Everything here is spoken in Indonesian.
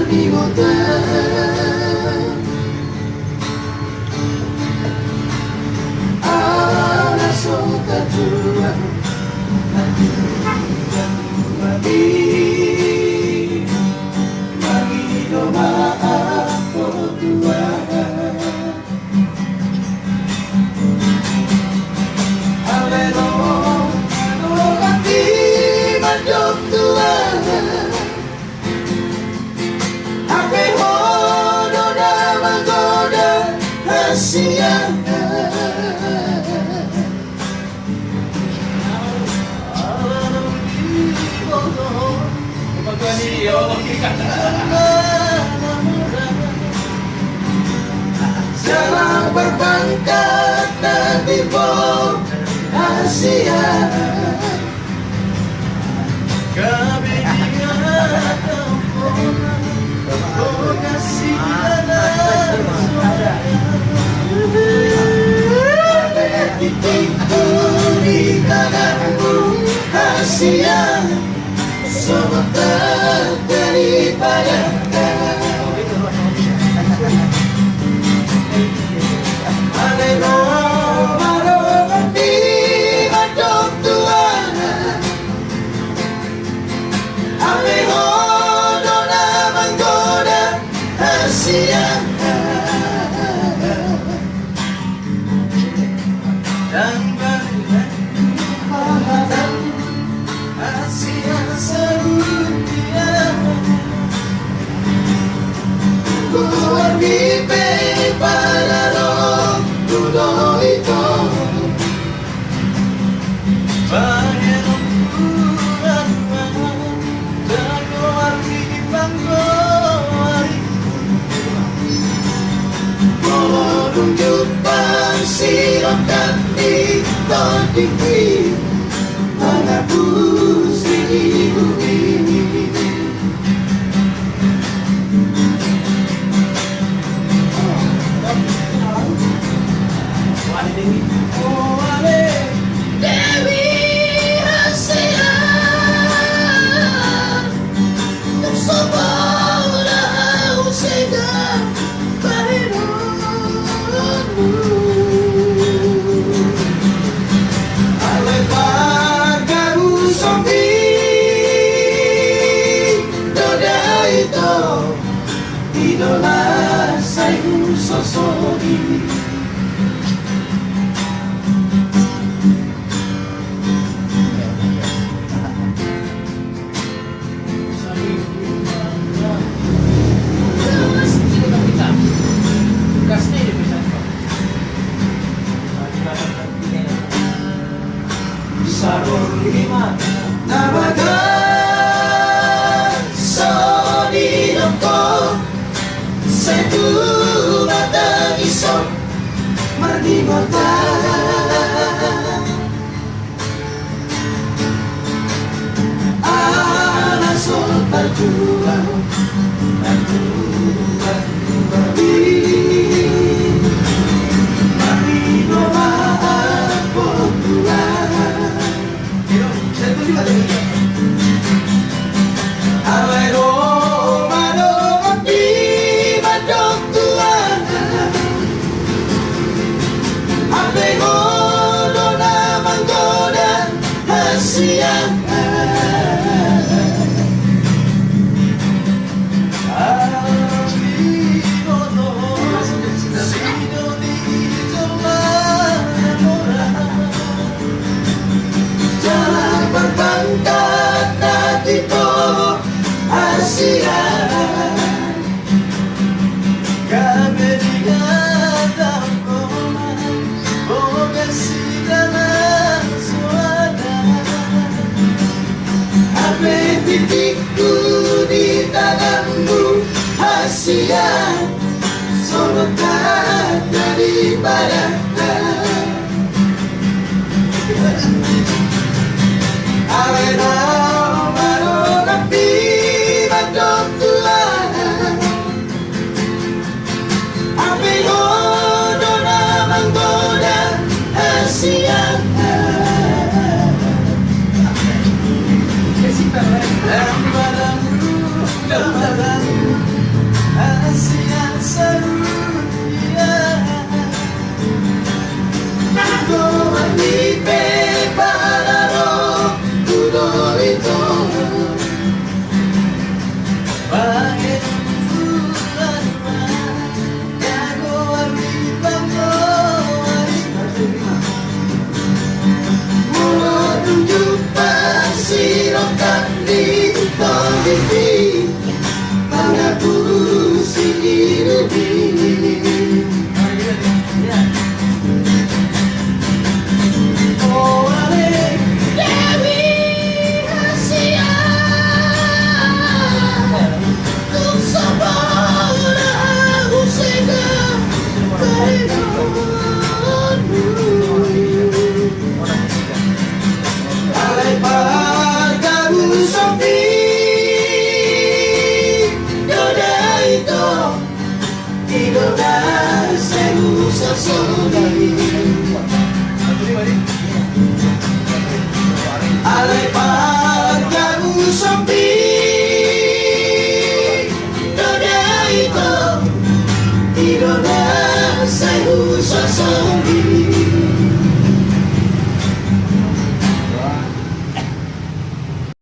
Marigota Ala sota jua Mati Magi doma aku tua Alero Mati mandok tua Ape hono na magoda Asia Jalan berpangkat nanti bom Asia Kami ingat kau kasih titikku di tanganmu Asia sebentar daripada Alero marogati madok tuan Alero dona manggoda Asia dan bahkan Asia sedunia Kuat di pada roh Kudo itu Banyak ukuran Jago arti panggol Kalau tunjuk silakan di tinggi menghapus hidup ini Dewi Asia untuk semua usia bahirunmu Ale pagamu sombi doda itu idola sayu sosori Saror lima nabaga soni loko setu batang iso marigota ala sol perjuang Siang